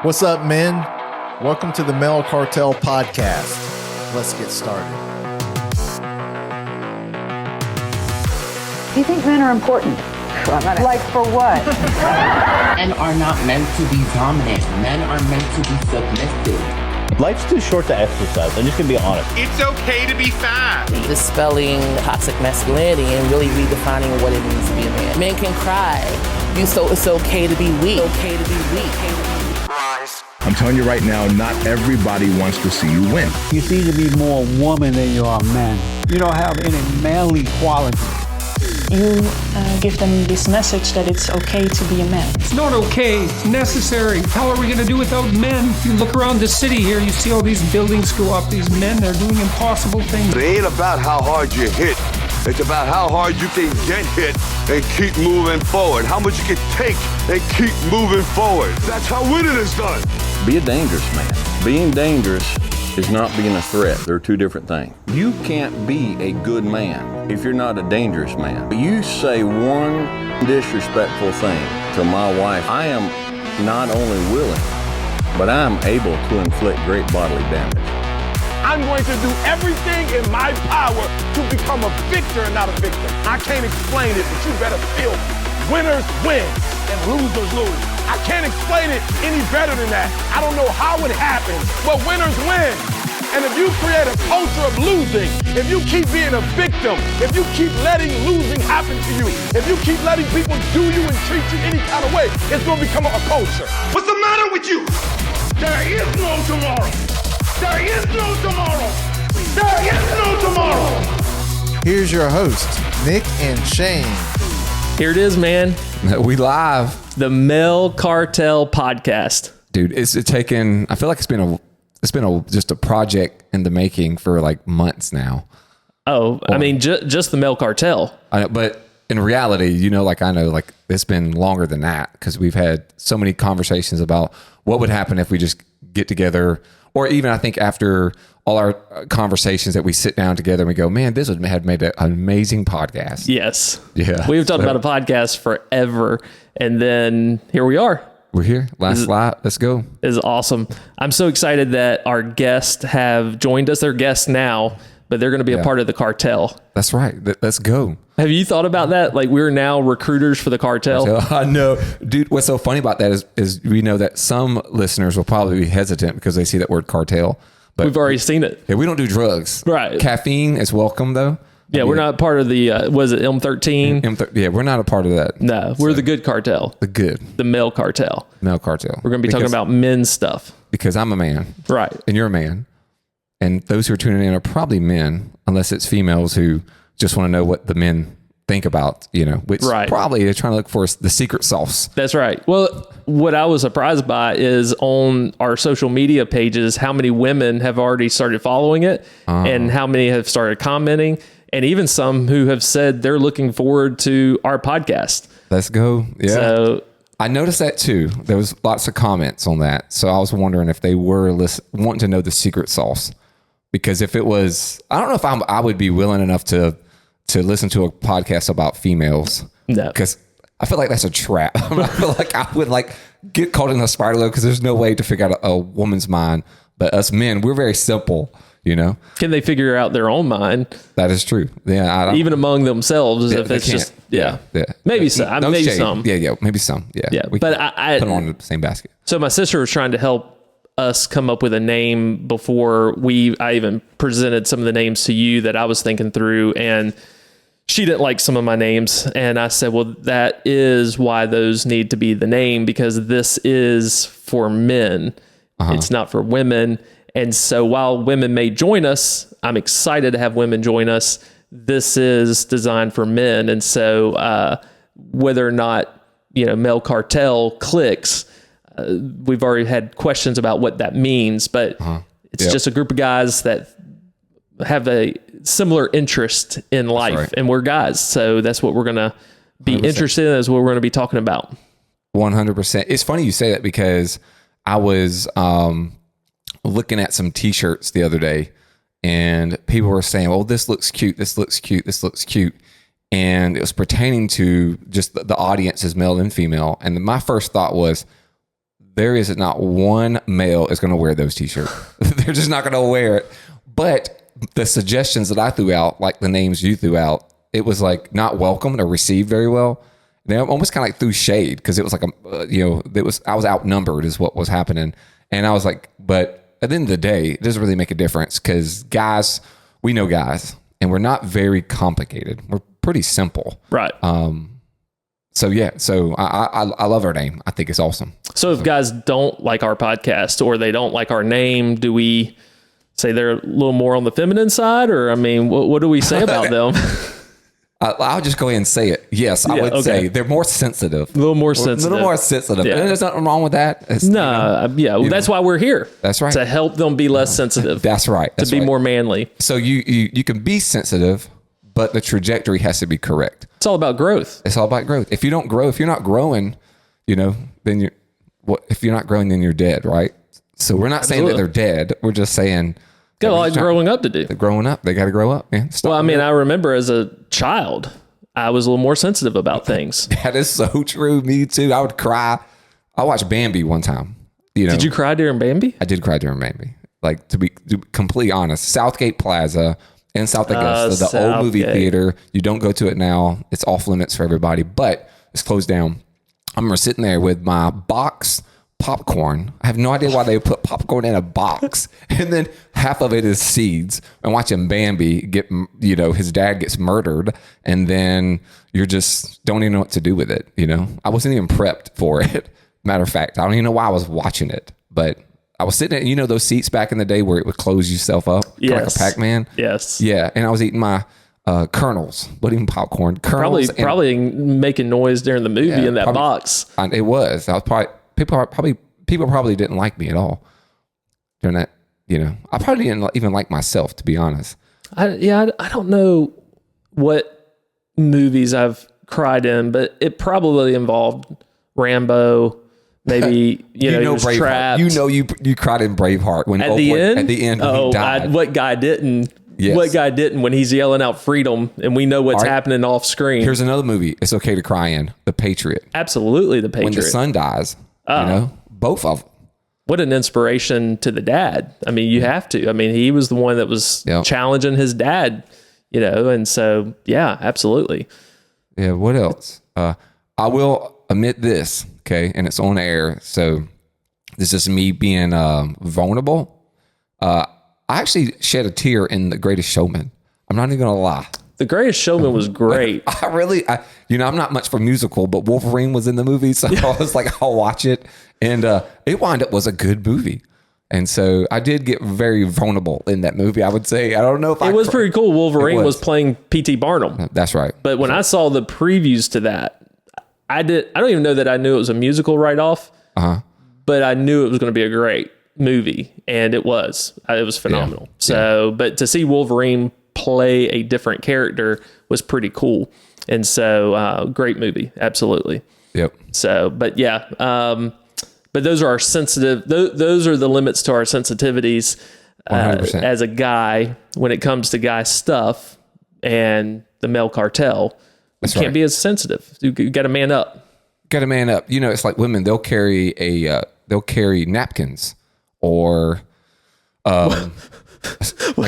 What's up, men? Welcome to the Male Cartel podcast. Let's get started. Do you think men are important? Like for what? Men are not meant to be dominant. Men are meant to be submissive. Life's too short to exercise. I'm just gonna be honest. It's okay to be fat. Dispelling toxic masculinity and really redefining what it means to be a man. Men can cry. So it's okay to be weak. Okay to be weak. I'm telling you right now, not everybody wants to see you win. You seem to be more woman than you are man. You don't have any manly qualities. You give them this message that it's okay to be a man. It's not okay, it's necessary. How are we going to do without men? You look around the city here, you see all these buildings go up, these men, they're doing impossible things. It ain't about how hard you hit. It's about how hard you can get hit and keep moving forward. How much you can take and keep moving forward. That's how winning is done. Be a dangerous man. Being dangerous is not being a threat. They're two different things. You can't be a good man if you're not a dangerous man. You say one disrespectful thing to my wife, I am not only willing, but I am able to inflict great bodily damage. I'm going to do everything in my power to become a victor and not a victim. I can't explain it, but you better feel me. Winners win and losers lose. I can't explain it any better than that. I don't know how it happens, but winners win. And if you create a culture of losing, if you keep being a victim, if you keep letting losing happen to you, if you keep letting people do you and treat you any kind of way, it's going to become a culture. What's the matter with you? There is no tomorrow. There is no tomorrow. There is no tomorrow. Here's your host, Nick and Shane. Here it is, man. We live. The Male Cartel podcast. Dude, it's taken, I feel like it's been just a project in the making for like months now. Oh, I mean, just the Male Cartel. But in reality, I know it's been longer than that because we've had so many conversations about what would happen if we just get together. Or even I think after all our conversations that we sit down together and we go, man, this would have made an amazing podcast. Yes. Yeah. We've talked about a podcast forever. And then here we are. We're here. Last slide. Let's go. Is awesome. I'm so excited that our guests have joined us. They're guests now, but they're going to be a part of the cartel. That's right. Let's go. Have you thought about that? Like, we're now recruiters for the cartel. I know. Dude, what's so funny about that is we know that some listeners will probably be hesitant because they see that word cartel. But we've already seen it. Yeah, we don't do drugs. Right. Caffeine is welcome, though. Yeah, we're not part of the, was it M13? Yeah, we're not a part of that. No, we're the good cartel. The male cartel. Male cartel. We're going to be talking about men's stuff. Because I'm a man. Right. And you're a man. And those who are tuning in are probably men, unless it's females who just want to know what the men think about, which probably they're trying to look for the secret sauce. That's right. Well, what I was surprised by is on our social media pages, how many women have already started following it and how many have started commenting, and even some who have said they're looking forward to our podcast. Let's go. Yeah. So I noticed that too. There was lots of comments on that. So I was wondering if they were wanting to know the secret sauce, because if it was, I don't know if I would be willing enough to listen to a podcast about females. No. Because I feel like that's a trap. I feel like I would get caught in a spiral because there's no way to figure out a woman's mind. But us men, we're very simple, Can they figure out their own mind? That is true. Yeah. Even among themselves, if it's just, Maybe some. No maybe shade. some. Yeah. Maybe some. Yeah. Yeah. But I put them on the same basket. So my sister was trying to help us come up with a name before I even presented some of the names to you that I was thinking through, and she didn't like some of my names. And I said, well, that is why those need to be the name, because this is for men. It's not for women. And so while women may join us, I'm excited to have women join us. This is designed for men. And so whether or not, Male Cartel clicks, we've already had questions about what that means, but it's just a group of guys that have a similar interest in life, and we're guys. So that's what we're going to be 100%. Interested in. That's what we're going to be talking about. 100%. It's funny you say that because I was looking at some t-shirts the other day and people were saying, oh, this looks cute. This looks cute. This looks cute. and it was pertaining to just the audience is male and female. And my first thought was, there is not one male is going to wear those t-shirts. They're just not going to wear it. But the suggestions that I threw out, like the names you threw out, it was like not welcomed or received very well. They almost kind of like threw shade because it was like I was outnumbered is what was happening, and I was like, but at the end of the day, it doesn't really make a difference because guys, we know guys, and we're not very complicated. We're pretty simple, right? So I love our name. I think it's awesome. So if guys don't like our podcast or they don't like our name, do we say they're a little more on the feminine side, or I mean, what do we say about them? I'll just go ahead and say it. Yes, I would say they're more sensitive. A little more sensitive. Yeah. And there's nothing wrong with that. That's why we're here. That's right. To help them be less sensitive. That's right. To be more manly. So you can be sensitive, but the trajectory has to be correct. It's all about growth. It's all about growth. If you're not growing, then if you're not growing, then you're dead, right? So we're not saying that they're dead. We're just saying got a lot of growing up to do. They're growing up. They got to grow up. Man. Well, I mean, I remember as a child, I was a little more sensitive about things. That is so true. Me too. I would cry. I watched Bambi one time. Did you cry during Bambi? I did cry during Bambi. Like to be completely honest, Southgate Plaza in South Augusta, the old movie theater. You don't go to it now. It's off limits for everybody, but it's closed down. I remember sitting there with my box popcorn. I have no idea why they put popcorn in a box, and then half of it is seeds. And watching Bambi get, his dad gets murdered, and then you're just don't even know what to do with it. I wasn't even prepped for it. Matter of fact, I don't even know why I was watching it, but I was sitting at, those seats back in the day where it would close yourself up, like a Pac-Man. Yes. Yeah, and I was eating my kernels, but even popcorn. Kernels probably making noise during the movie in that box. It was. I was probably. People probably didn't like me at all during that. I probably didn't even like myself, to be honest. I don't know what movies I've cried in, but it probably involved Rambo. Maybe he was trapped. You cried in Braveheart when at the end when he died. What guy didn't? Yes. What guy didn't when he's yelling out freedom and we know what's happening off screen? Here's another movie. It's okay to cry in. The Patriot. Absolutely, The Patriot. When the son dies. Both of them. What an inspiration to the dad. I mean, you have to. I mean, he was the one that was challenging his dad, and so, yeah, absolutely. Yeah, what else? I will admit this, okay, and it's on air, so this is me being vulnerable. I actually shed a tear in The Greatest Showman. I'm not even going to lie. The Greatest Showman was great. I'm not much for musical, but Wolverine was in the movie, so I was like, I'll watch it. And it wound up was a good movie. And so I did get very vulnerable in that movie, I would say. I don't know if it was pretty cool. Wolverine was playing P.T. Barnum. That's right. But when I saw the previews to that, I don't even know that I knew it was a musical right off, but I knew it was going to be a great movie. And it was. It was phenomenal. Yeah. So, but to see Wolverine play a different character was pretty cool. And so great movie. Absolutely. Yep. So, but yeah, but those are our sensitive, those are the limits to our sensitivities as a guy when it comes to guy stuff and the male cartel. You can't be as sensitive. You got to man up. Got to man up. It's like women, they'll carry napkins or, I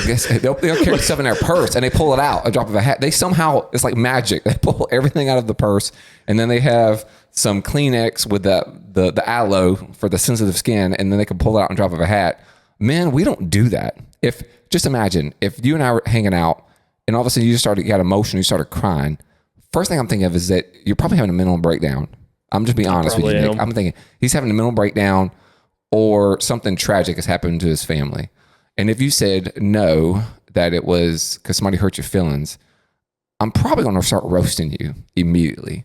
guess they'll carry stuff in their purse and they pull it out a drop of a hat. They somehow, it's like magic. They pull everything out of the purse and then they have some Kleenex with the aloe for the sensitive skin, and then they can pull it out and drop of a hat. Men, we don't do that. Just imagine if you and I were hanging out and all of a sudden you got emotional, you started crying. First thing I'm thinking of is that you're probably having a mental breakdown. I'm just being honest with you, Nick. I'm thinking he's having a mental breakdown or something tragic has happened to his family. And if you said no, that it was because somebody hurt your feelings, I'm probably going to start roasting you immediately,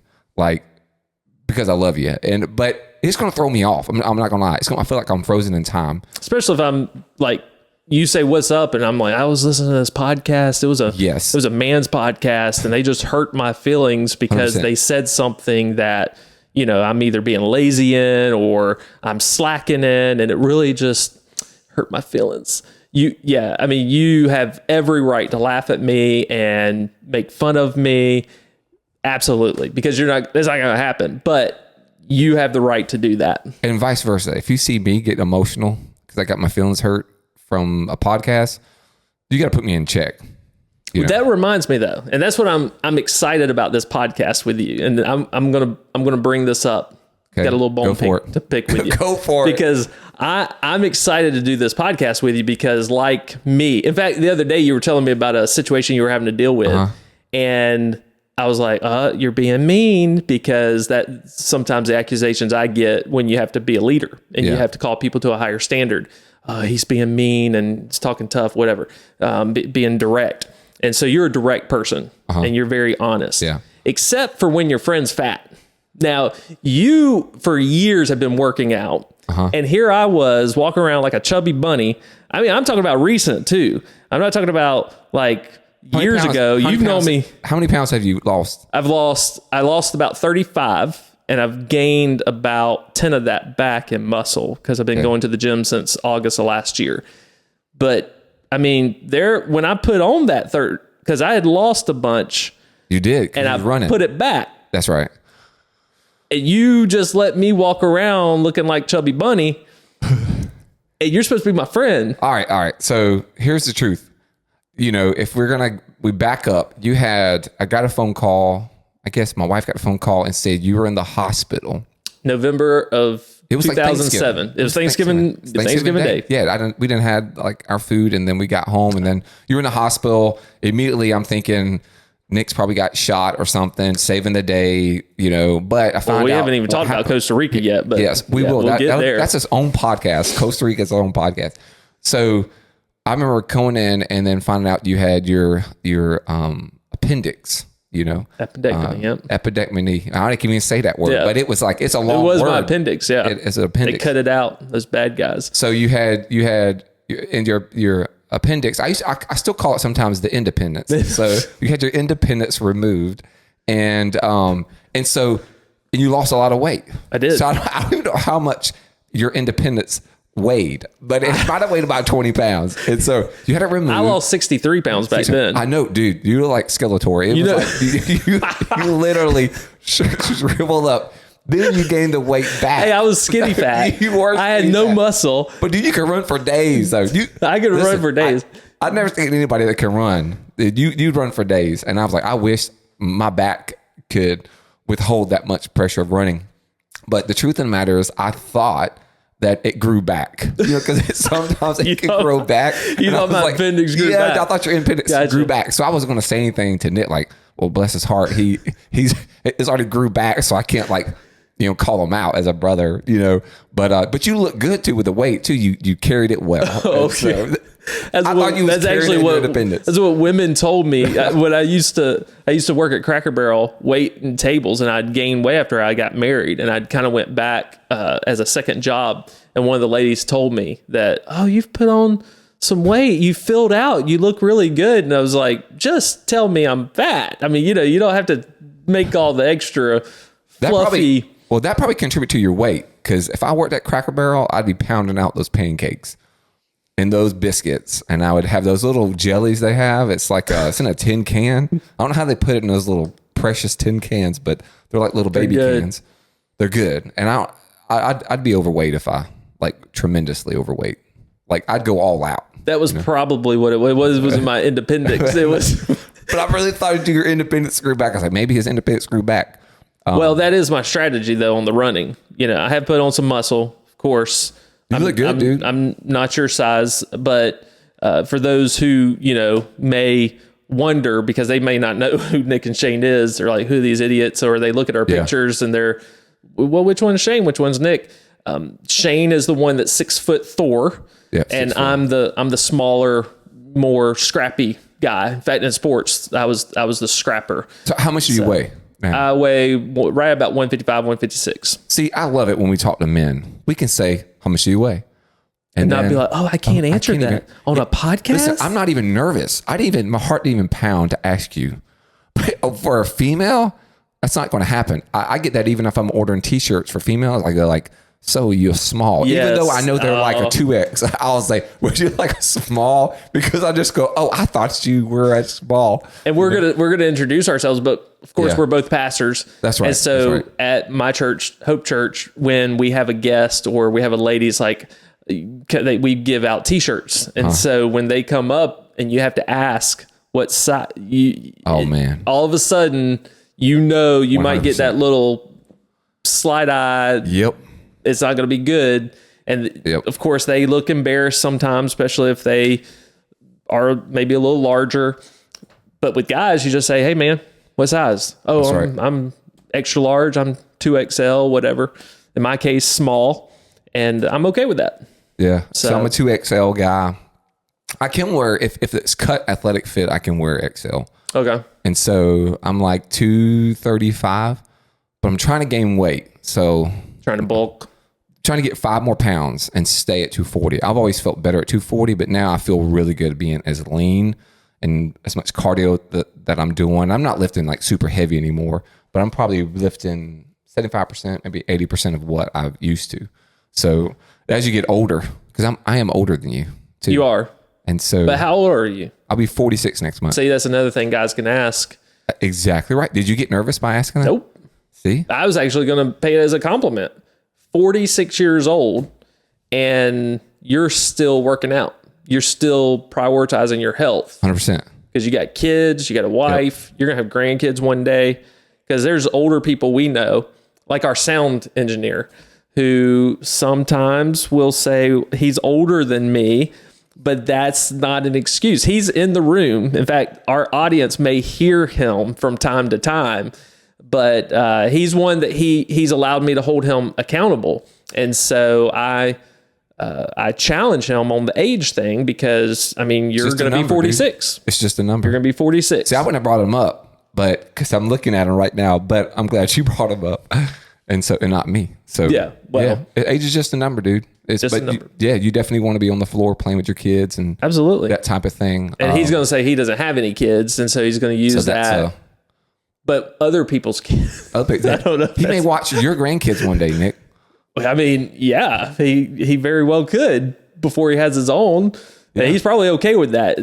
because I love you. But it's going to throw me off. I'm not going to lie. I feel like I'm frozen in time. Especially if I'm like, you say what's up, and I'm like, I was listening to this podcast. It was a man's podcast, and they just hurt my feelings because 100%. They said something that I'm either being lazy in or I'm slacking in, and it really just hurt my feelings. You have every right to laugh at me and make fun of me Absolutely. Because it's not going to happen, but you have the right to do that. And vice versa. If you see me get emotional because I got my feelings hurt from a podcast, you got to put me in check. That reminds me though, and that's what I'm excited about this podcast with you. And I'm gonna bring this up. Okay. Got a little bone to pick with you. Go for it. Because I'm excited to do this podcast with you because, like me, in fact, the other day you were telling me about a situation you were having to deal with, and I was like, you're being mean, because that sometimes the accusations I get when you have to be a leader and you have to call people to a higher standard. He's being mean and he's talking tough, whatever, being direct. And so you're a direct person and you're very honest, except for when your friend's fat. Now, you for years have been working out, and here I was walking around like a chubby bunny. I mean, I'm talking about recent too. I'm not talking about like years ago. You've known me. How many pounds have you lost? I lost about 35, and I've gained about 10 of that back in muscle because I've been going to the gym since August of last year. But I mean, when I put on that because I had lost a bunch. You did, and I put it back. That's right. And you just let me walk around looking like Chubby Bunny, and you're supposed to be my friend. All right. So here's the truth. If we back up, I got a phone call. I guess my wife got a phone call and said you were in the hospital. November of 2007. Like it was Thanksgiving Day. Yeah, we didn't have like our food, and then we got home, and then you were in the hospital. Immediately, I'm thinking Nick's probably got shot or something, saving the day, But I found out we haven't even talked about Costa Rica yet. But yes, we will. We'll get there. That's its own podcast. Costa Rica's own podcast. So I remember going in and then finding out you had your appendix. Appendectomy. Epidectomy. I don't even say that word, but it was like, it's a long word. It was my appendix. Yeah. It's an appendix. They cut it out. Those bad guys. So you had in your appendix. I still call it sometimes the independence. So you had your independence removed, and you lost a lot of weight. I did. So I don't even know how much your independence weighed, but it might have weighed about 20 pounds. And so you had it removed. I lost 63 pounds back then. I know, dude. You were like Skeletor. You literally shriveled up. Then you gained the weight back. Hey, I was skinny fat. I had no muscle. But dude, you could run for days though. I could run for days. I've never seen anybody that can run. You'd run for days. And I was like, I wish my back could withhold that much pressure of running. But the truth of the matter is, I thought that it grew back, because sometimes it can grow back. My appendix grew back. Yeah, I thought your appendix grew back. So I wasn't going to say anything to Nick, like, well, bless his heart, it's already grew back, so I can't call him out as a brother, But you look good too with the weight too. You carried it well. Okay. That's what women told me when I used to work at Cracker Barrel waiting tables, and I'd gained weight after I got married, and I'd kind of went back as a second job, and one of the ladies told me that, oh, you've put on some weight, you filled out, you look really good. And I was like, just tell me I'm fat. I mean, you don't have to make all the extra fluffy. That probably contribute to your weight, because if I worked at Cracker Barrel, I'd be pounding out those pancakes and those biscuits, and I would have those little jellies they have. It's like it's in a tin can. I don't know how they put it in those little precious tin cans, but they're like little baby cans. They're good, and I'd be overweight if I tremendously overweight. Like I'd go all out. That was probably what it was. Was in my independence. It was. But I really thought your independence grew back. I was like, maybe his independence grew back. Well, that is my strategy though on the running. I have put on some muscle, of course. You look good, dude. I'm not your size, but for those who, may wonder, because they may not know who Nick and Shane is, they're like, who are these idiots? Or they look at our pictures and they're, well, which one's Shane? Which one's Nick? Shane is the one that's 6 foot Thor. Yeah, and I'm the smaller, more scrappy guy. In fact, in sports, I was the scrapper. So how much do you weigh? I weigh right about 155, 156. See, I love it when we talk to men. We can say, how much do you weigh? And not be like, oh, I can't answer that on a podcast. Listen, I'm not even nervous. My heart didn't even pound to ask you. But for a female, that's not going to happen. I get that even if I'm ordering t-shirts for females, I go like so you're small. Yes. Even though I know they're like a 2X, I was like, would you like a small? Because I just go, oh, I thought you were a small. And we're gonna introduce ourselves, but of course we're both pastors. That's right. And so at my church, Hope Church, when we have a guest or we have a ladies, like we give out T-shirts, and so when they come up and you have to ask what size, man, all of a sudden you 100%. Might get that little slight eye. Yep. It's not going to be good. And of course they look embarrassed sometimes, especially if they are maybe a little larger. But with guys, you just say, hey man, what size? Oh, I'm extra large. I'm 2XL, whatever. In my case, small. And I'm okay with that. Yeah. So I'm a 2XL guy. I can wear, if it's cut athletic fit, I can wear XL. Okay. And so I'm like 235, but I'm trying to gain weight. So trying to bulk. Trying to get 5 more pounds and stay at 240. I've always felt better at 240, but now I feel really good being as lean and as much cardio that I'm doing. I'm not lifting like super heavy anymore, but I'm probably lifting 75%, maybe 80% of what I used to. So as you get older, because I am older than you too. You are. And so, but how old are you? I'll be 46 next month. See, that's another thing guys can ask. Exactly right. Did you get nervous by asking that? Nope. See, I was actually going to pay it as a compliment. 46 years old and you're still working out. You're still prioritizing your health. 100%. Because you got kids, you got a wife, you're going to have grandkids one day. Because there's older people we know, like our sound engineer, who sometimes will say he's older than me, but that's not an excuse. He's in the room. In fact, our audience may hear him from time to time, but he's one that he's allowed me to hold him accountable. And so I challenge him on the age thing because, I mean, you're going to be 46. Dude. It's just a number. You're going to be 46. See, I wouldn't have brought him up, but because I'm looking at him right now, but I'm glad you brought him up. And not me. So age is just a number, dude. It's just a number. You definitely want to be on the floor playing with your kids and absolutely that type of thing. And he's going to say he doesn't have any kids, and so he's going to use that. But other people's kids, I don't know. He may watch your grandkids one day, Nick. I mean, yeah, he very well could before he has his own. Yeah. And he's probably okay with that.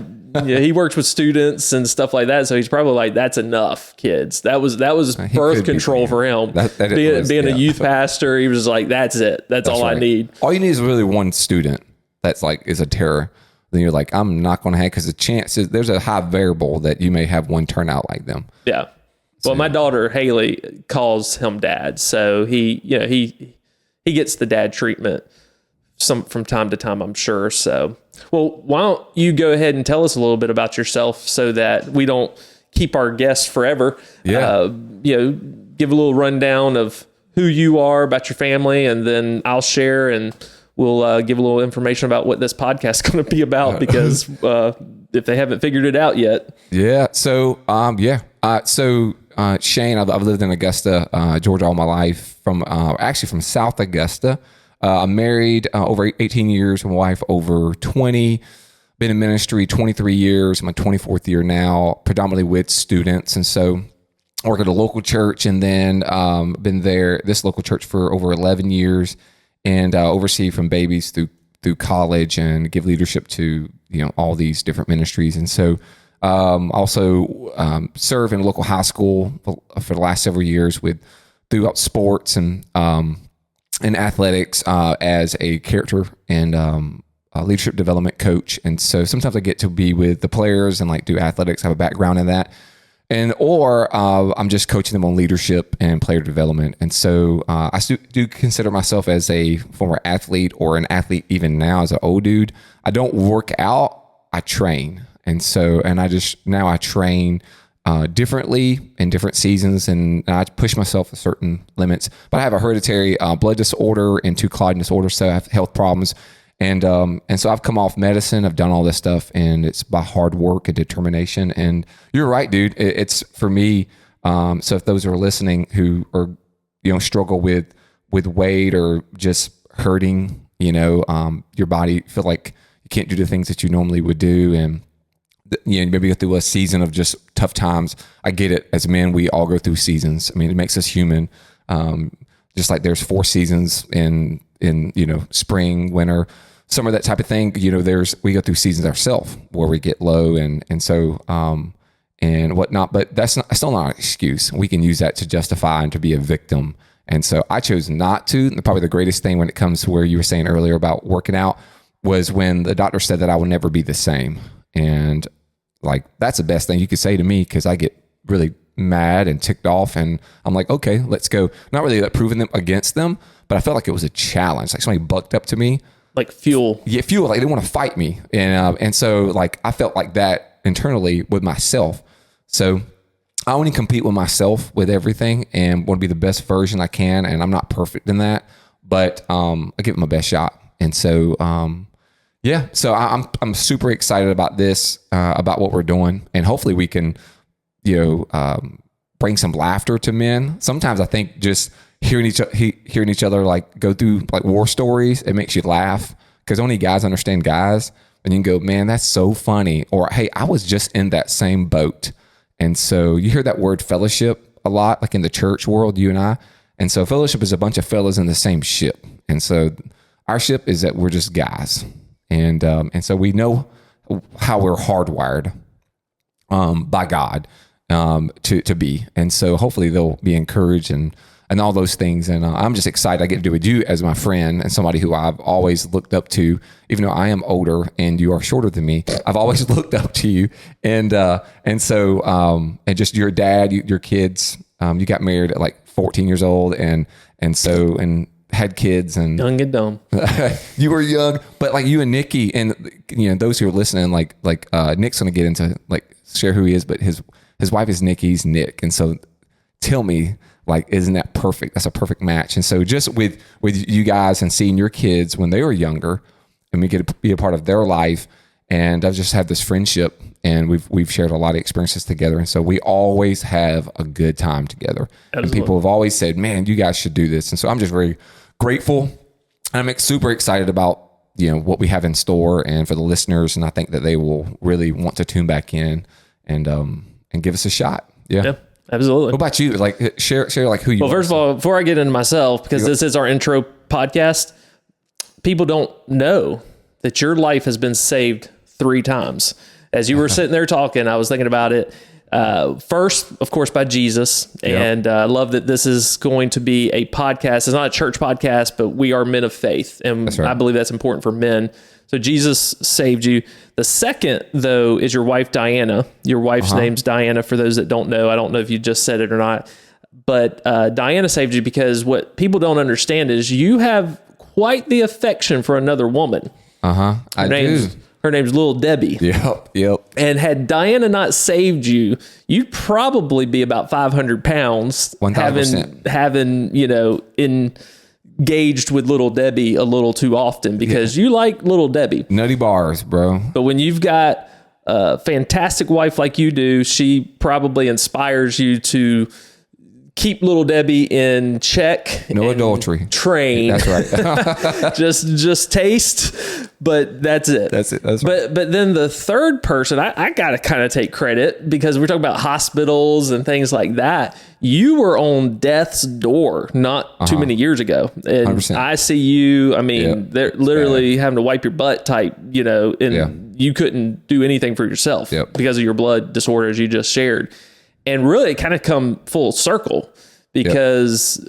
He works with students and stuff like that, so he's probably like, "That's enough, kids." That was birth control for him. Being a youth pastor, he was like, "That's it. That's all right. I need." All you need is really one student that's like is a terror. Then you're like, "I'm not going to have," because the chances there's a high variable that you may have one turn out like them. Yeah. Well, my daughter Haley calls him dad, so he gets the dad treatment from time to time, I'm sure. So, well, why don't you go ahead and tell us a little bit about yourself so that we don't keep our guests forever. Yeah. Give a little rundown of who you are, about your family, and then I'll share and we'll give a little information about what this podcast is going to be about because if they haven't figured it out yet. Yeah. So, Shane, I've lived in Augusta, Georgia all my life from South Augusta. I'm married over 18 years, my wife over 20, been in ministry 23 years, my 24th year now, predominantly with students. And so I work at a local church and then been this local church for over 11 years and oversee from babies through college and give leadership to, all these different ministries. And so also serve in a local high school for the last several years throughout sports and athletics as a character and a leadership development coach. And so sometimes I get to be with the players and like do athletics, have a background in that. Or I'm just coaching them on leadership and player development. And so I do consider myself as a former athlete or an athlete even now as an old dude. I don't work out, I train. And I train differently in different seasons and I push myself to certain limits. But I have a hereditary blood disorder and 2 clotting disorders, so I have health problems. And so I've come off medicine. I've done all this stuff, and it's by hard work and determination. And you're right, dude. It's for me. So if those are listening who are, struggle with weight or just hurting, your body feel like you can't do the things that you normally would do, and maybe go through a season of just tough times. I get it. As men, we all go through seasons. I mean, it makes us human. just like there's 4 seasons in spring, winter, summer, that type of thing. We go through seasons ourselves where we get low and so and whatnot. But that's still not an excuse. We can use that to justify and to be a victim. And so I chose not to. Probably the greatest thing when it comes to where you were saying earlier about working out was when the doctor said that I would never be the same. And like, that's the best thing you could say to me, because I get really mad and ticked off. And I'm like, okay, let's go. Not really like proving them against them, but I felt like it was a challenge. Like somebody bucked up to me. Like fuel. Yeah, fuel. Like they want to fight me. And so like I felt like that internally with myself. So I only compete with myself with everything and want to be the best version I can. And I'm not perfect in that, but I give it my best shot. And so, so I'm super excited about this, about what we're doing. And hopefully we can, bring some laughter to men. Sometimes I think just hearing each other like go through like war stories, it makes you laugh, because only guys understand guys. And you can go, man, that's so funny. Or, hey, I was just in that same boat. And so you hear that word fellowship a lot, like in the church world, you and I. And so fellowship is a bunch of fellas in the same ship. And so our ship is that we're just guys. And so we know how we're hardwired by God to be. And so hopefully they'll be encouraged and all those things. And I'm just excited I get to do it with you as my friend and somebody who I've always looked up to, even though I am older and you are shorter than me. I've always looked up to you. And so just your dad, your kids, you got married at like 14 years old and had kids and young and dumb. You were young, but like you and Nikki and those who are listening, like Nick's going to get into like share who he is, but his wife is Nikki's Nick. And so tell me, like, isn't that perfect? That's a perfect match. And so just with you guys and seeing your kids when they were younger and we get to be a part of their life, and I've just had this friendship and we've shared a lot of experiences together. And so we always have a good time together. Absolutely. And people have always said, man, you guys should do this. And so I'm just very grateful. I'm super excited about, what we have in store and for the listeners. And I think that they will really want to tune back in and give us a shot. Yeah. Absolutely. What about you? Like share like who you are. Well, first of all, before I get into myself, because this is our intro podcast, people don't know that your life has been saved 3 times. As you were sitting there talking, I was thinking about it. First, of course, by Jesus. And I love that this is going to be a podcast. It's not a church podcast, but we are men of faith. And right. I believe that's important for men. So Jesus saved you. The second, though, is your wife, Diana. Your wife's name's Diana, for those that don't know. I don't know if you just said it or not. But Diana saved you because what people don't understand is you have quite the affection for another woman. I do. Her name's Little Debbie. Yep. And had Diana not saved you, you'd probably be about 500 pounds. 1,000%. Having, engaged with Little Debbie a little too often because you like Little Debbie. Nutty bars, bro. But when you've got a fantastic wife like you do, she probably inspires you to keep Little Debbie in check. No adultery. Train. That's right. just taste, but that's it. That's right. But then the third person, I got to kind of take credit because we're talking about hospitals and things like that. You were on death's door not too many years ago. And 100%. ICU, I mean, they're literally having to wipe your butt type, and you couldn't do anything for yourself because of your blood disorders you just shared. And really it kind of come full circle because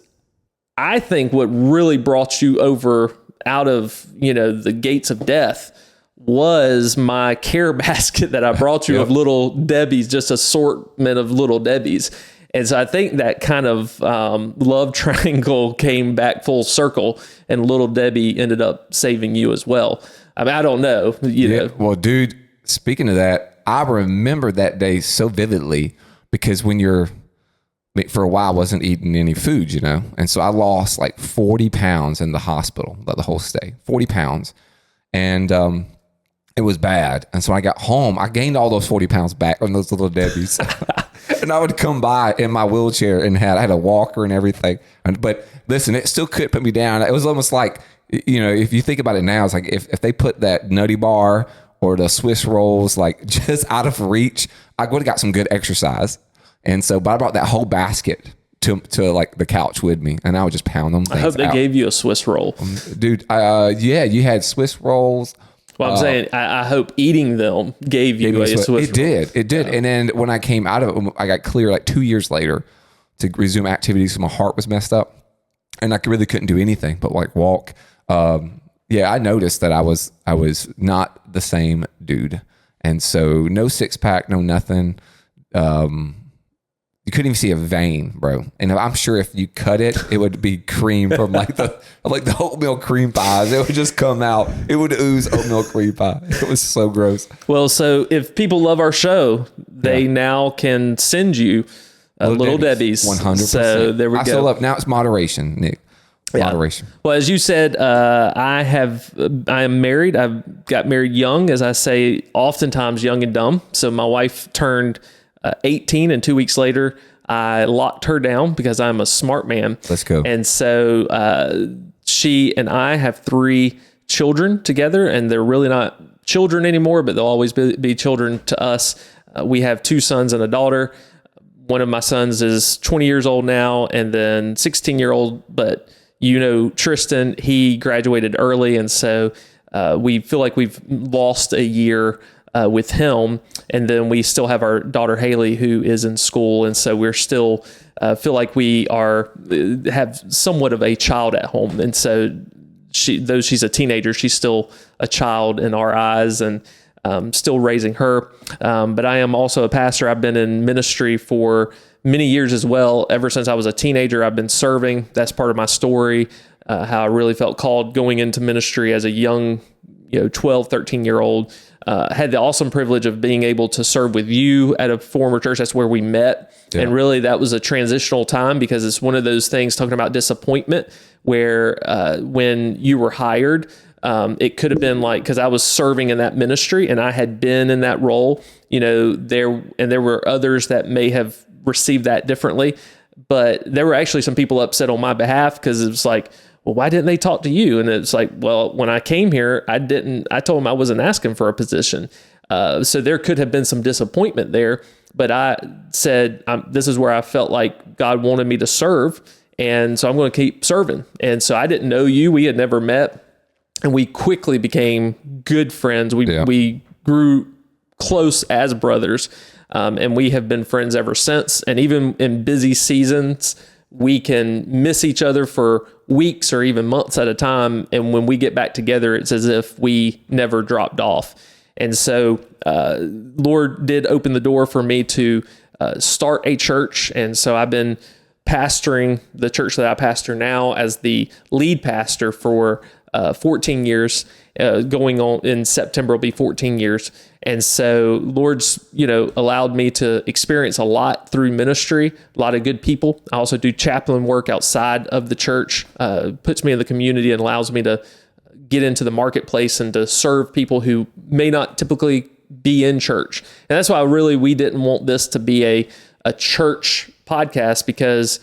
I think what really brought you over out of, the gates of death was my care basket that I brought you of Little Debbie's, just assortment of Little Debbie's. And so I think that kind of love triangle came back full circle, and Little Debbie ended up saving you as well. I mean, I don't know. know. Well, dude, speaking of that, I remember that day so vividly because for a while I wasn't eating any food, and so I lost like 40 pounds in the hospital, the whole stay, 40 pounds. And it was bad. And so when I got home, I gained all those 40 pounds back on those Little Debbie's. And I would come by in my wheelchair and I had a walker and everything. But listen, it still couldn't put me down. It was almost like, if you think about it now, it's like if they put that nutty bar or the Swiss rolls like just out of reach, I would have got some good exercise. And so, but I brought that whole basket to like the couch with me, and I would just pound them. I hope they gave you a Swiss roll, dude. Yeah, you had Swiss rolls. Well, I'm saying I hope eating them gave you a Swiss roll. It did. Yeah. And then when I came out of it, I got clear like 2 years later to resume activities. So my heart was messed up, and I really couldn't do anything but like walk. I noticed that I was not the same dude, and so no six pack, no nothing. You couldn't even see a vein, bro. And I'm sure if you cut it, it would be cream from like the oatmeal cream pies. It would just come out. It would ooze oatmeal cream pie. It was so gross. Well, so if people love our show, they now can send you Little Debbie's. 100%. So there we go. Still love. Now it's moderation, Nick. Moderation. Yeah. Well, as you said, I am married. I got married young, as I say, oftentimes young and dumb. So my wife turned 18, and 2 weeks later, I locked her down because I'm a smart man. Let's go. And so she and I have 3 children together, and they're really not children anymore, but they'll always be children to us. We have 2 sons and a daughter. One of my sons is 20 years old now, and then 16-year-old, but Tristan, he graduated early, and so we feel like we've lost a year with him. And then we still have our daughter Haley, who is in school, and so we're still feel like we have somewhat of a child at home. And so though she's a teenager, she's still a child in our eyes, and still raising her. But I am also a pastor. I've been in ministry for many years as well. Ever since I was a teenager, I've been serving. That's part of my story, how I really felt called going into ministry as a young, 12, 13-year-old. Had the awesome privilege of being able to serve with you at a former church. That's where we met. Yeah. And really that was a transitional time, because it's one of those things, talking about disappointment, where when you were hired, it could have been like, because I was serving in that ministry and I had been in that role, there were others that may have received that differently, but there were actually some people upset on my behalf, because it was like, well, why didn't they talk to you? And it's like, well, when I came here, I told them I wasn't asking for a position. So there could have been some disappointment there, but I said, this is where I felt like God wanted me to serve. And so I'm going to keep serving. And so I didn't know you. We had never met, and we quickly became good friends. We grew close as brothers. And we have been friends ever since. And even in busy seasons, we can miss each other for weeks or even months at a time. And when we get back together, it's as if we never dropped off. And so Lord did open the door for me to start a church. And so I've been pastoring the church that I pastor now as the lead pastor for 14 years. Going on in September will be 14 years. And so Lord's, allowed me to experience a lot through ministry, a lot of good people. I also do chaplain work outside of the church, puts me in the community and allows me to get into the marketplace and to serve people who may not typically be in church. And that's why we didn't want this to be a church podcast, because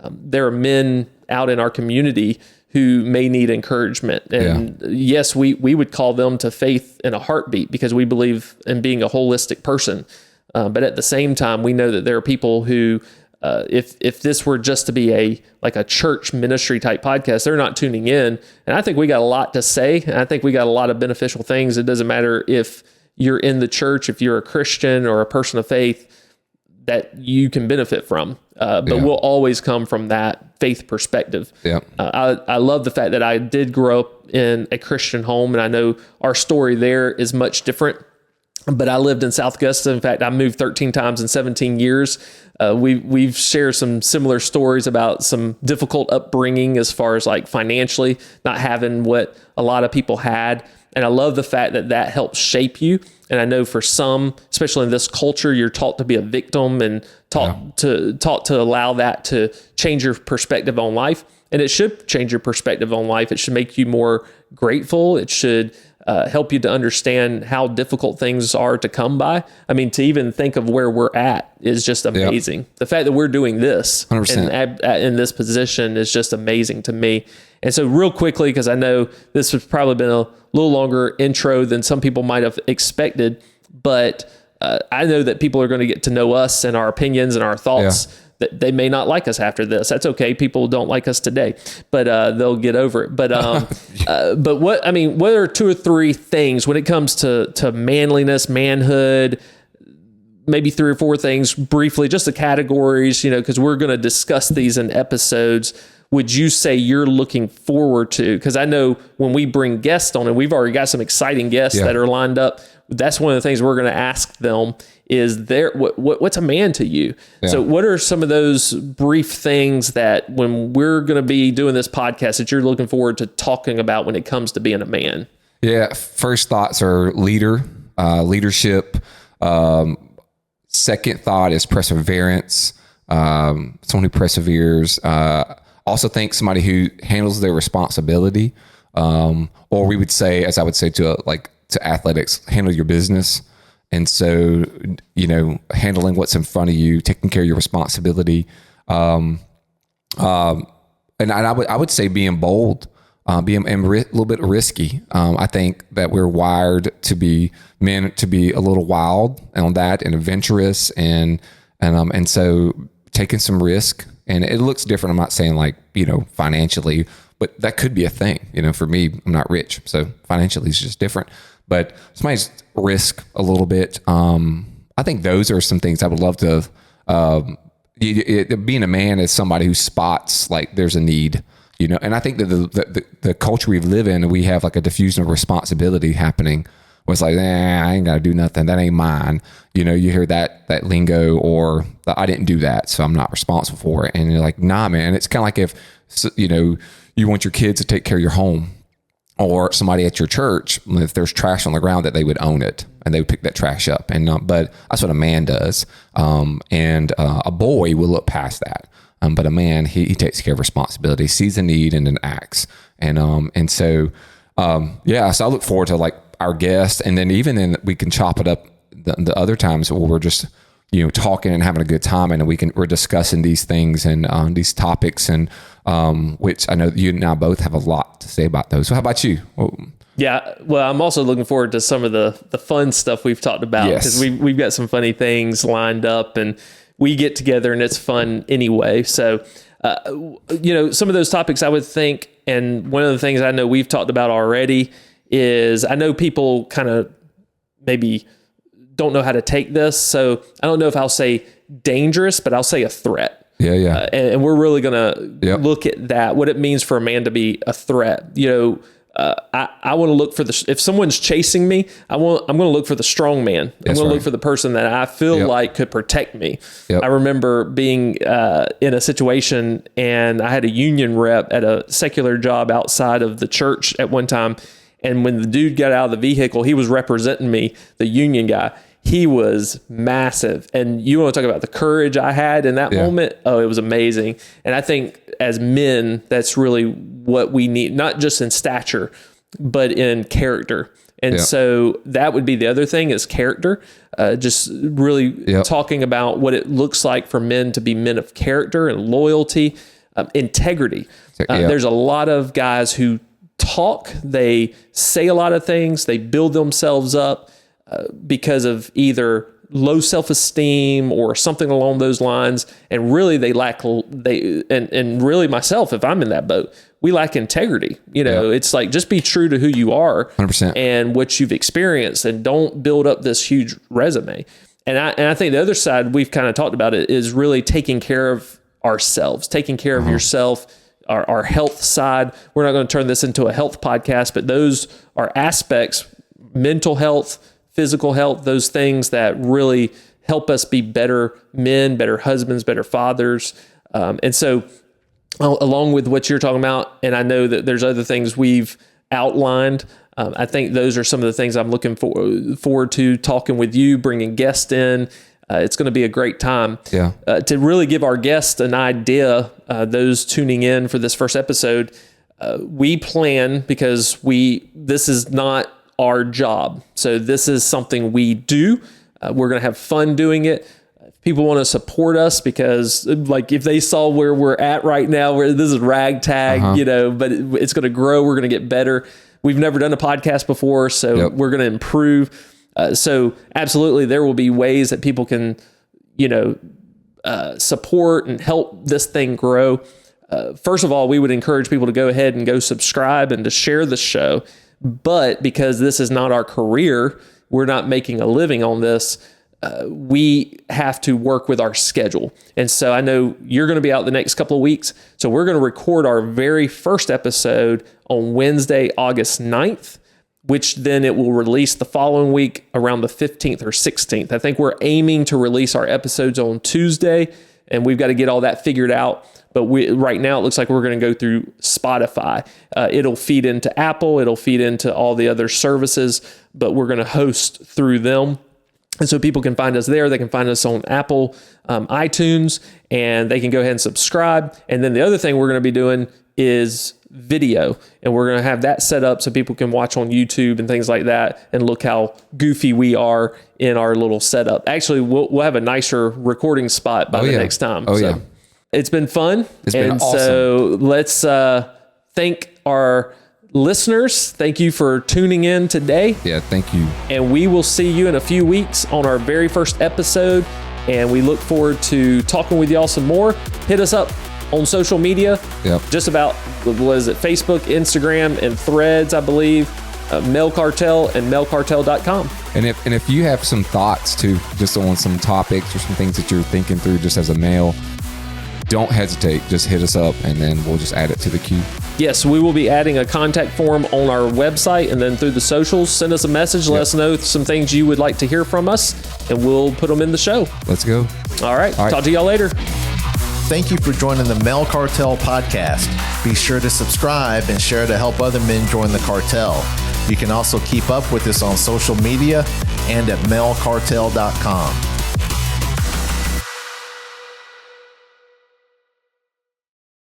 there are men out in our community who may need encouragement. And yes, we would call them to faith in a heartbeat, because we believe in being a holistic person. But at the same time, we know that there are people who, if this were just to be a church ministry type podcast, they're not tuning in. And I think we got a lot to say. And I think we got a lot of beneficial things. It doesn't matter if you're in the church, if you're a Christian or a person of faith, that you can benefit from. But we'll always come from that faith perspective. Yeah. I love the fact that I did grow up in a Christian home, and I know our story there is much different, but I lived in South Augusta. In fact, I moved 13 times in 17 years. We've shared some similar stories about some difficult upbringing as far as like financially, not having what a lot of people had. And I love the fact that helps shape you. And I know for some, especially in this culture, you're taught to be a victim and taught to allow that to change your perspective on life. And it should change your perspective on life. It should make you more grateful. It should help you to understand how difficult things are to come by. I mean, to even think of where we're at is just amazing. Yep. The fact that we're doing this and in this position is just amazing to me. And so real quickly, because I know this has probably been a little longer intro than some people might have expected, but I know that people are going to get to know us and our opinions and our thoughts they may not like us after this. That's okay. People don't like us today, but they'll get over it. But what are 2 or 3 things when it comes to manliness, manhood? Maybe 3 or 4 things briefly, just the categories, because we're going to discuss these in episodes. Would you say you're looking forward to? Because I know when we bring guests on, and we've already got some exciting guests that are lined up, that's one of the things we're going to ask them is what's a man to you? Yeah. So what are some of those brief things that when we're going to be doing this podcast that you're looking forward to talking about when it comes to being a man? Yeah. First thoughts are leadership. Second thought is perseverance. Someone who perseveres. Also think somebody who handles their responsibility. Or we would say, as I would say to athletics, handle your business. And so, handling what's in front of you, taking care of your responsibility. And I would say being bold, being a little bit risky. I think that we're wired to be men to be a little wild on that and adventurous and so taking some risk. And it looks different. I'm not saying financially, but that could be a thing. For me, I'm not rich, so financially it's just different. But somebody's risk a little bit. I think those are some things I would love to. Being a man is somebody who spots there's a need, And I think that the culture we live in, we have a diffusion of responsibility happening. Where it's I ain't got to do nothing. That ain't mine. You hear that lingo, or I didn't do that, so I'm not responsible for it. And you're like, nah, man. It's kind of like if you want your kids to take care of your home. Or somebody at your church, if there's trash on the ground, that they would own it and they would pick that trash up. And but that's what a man does. And a boy will look past that. But a man, he takes care of responsibility, sees a need, and then acts. So I look forward to our guests, and then even then we can chop it up the other times where we're just talking and having a good time, and we're discussing these things and these topics, and which I know you and I both have a lot to say about those. So how about you? Yeah, well, I'm also looking forward to some of the fun stuff we've talked about, because we've got some funny things lined up, and we get together and it's fun anyway. So some of those topics I would think, and one of the things I know we've talked about already is I know people kind of maybe don't know how to take this. So I don't know if I'll say dangerous, but I'll say a threat. Yeah. And we're really going to look at that, what it means for a man to be a threat. I want to look for if someone's chasing me, I'm going to look for the strong man. I'm going to look for the person that I feel like could protect me. I remember being in a situation, and I had a union rep at a secular job outside of the church at one time. And when the dude got out of the vehicle, he was representing me, the union guy. He was massive. And you want to talk about the courage I had in that moment? Oh, it was amazing. And I think as men, that's really what we need, not just in stature, but in character. And so that would be the other thing is character. Just really talking about what it looks like for men to be men of character and loyalty, integrity. There's a lot of guys who talk, they say a lot of things, they build themselves up because of either low self-esteem or something along those lines, and really they lack and really myself, if I'm in that boat, we lack integrity. It's just be true to who you are 100%. And what you've experienced, and don't build up this huge resume. And I think the other side we've kind of talked about it is really taking care of ourselves, taking care of yourself. Our health side. We're not going to turn this into a health podcast, but those are aspects, mental health, physical health, those things that really help us be better men, better husbands, better fathers. And so along with what you're talking about, and I know that there's other things we've outlined, I think those are some of the things I'm looking forward to talking with you, bringing guests in. It's going to be a great time to really give our guests an idea, those tuning in for this first episode. We plan, because this is not our job. So this is something we do. We're going to have fun doing it. People want to support us because if they saw where we're at right now, where this is ragtag, but it's going to grow. We're going to get better. We've never done a podcast before, so we're going to improve. So absolutely, there will be ways that people can, support and help this thing grow, first of all, we would encourage people to go ahead and go subscribe and to share the show. But because this is not our career, we're not making a living on this, we have to work with our schedule. And so I know you're going to be out the next couple of weeks. So we're going to record our very first episode on Wednesday, August 9th, which then it will release the following week around the 15th or 16th. I think we're aiming to release our episodes on Tuesday, and we've got to get all that figured out. But right now it looks like we're going to go through Spotify. It'll feed into Apple. It'll feed into all the other services, but we're going to host through them. And so people can find us there. They can find us on Apple, iTunes, and they can go ahead and subscribe. And then the other thing we're going to be doing is video, and we're going to have that set up so people can watch on YouTube and things like that and look how goofy we are in our little setup. Actually, we'll have a nicer recording spot by the next time. It's been fun. It's been awesome. So let's thank our listeners. Thank you for tuning in today. Yeah, thank you. And we will see you in a few weeks on our very first episode. And we look forward to talking with y'all some more. Hit us up on social media. Yep. Just about, what is it, Facebook, Instagram, and Threads, I believe. Male Cartel and malecartel.com. And if you have some thoughts too, just on some topics or some things that you're thinking through just as a male, don't hesitate. Just hit us up, and then we'll just add it to the queue. Yes, we will be adding a contact form on our website and then through the socials. Send us a message. Let us know some things you would like to hear from us, and we'll put them in the show. Let's go. All right. Talk to y'all later. Thank you for joining the Male Cartel podcast. Be sure to subscribe and share to help other men join the cartel. You can also keep up with us on social media and at malecartel.com.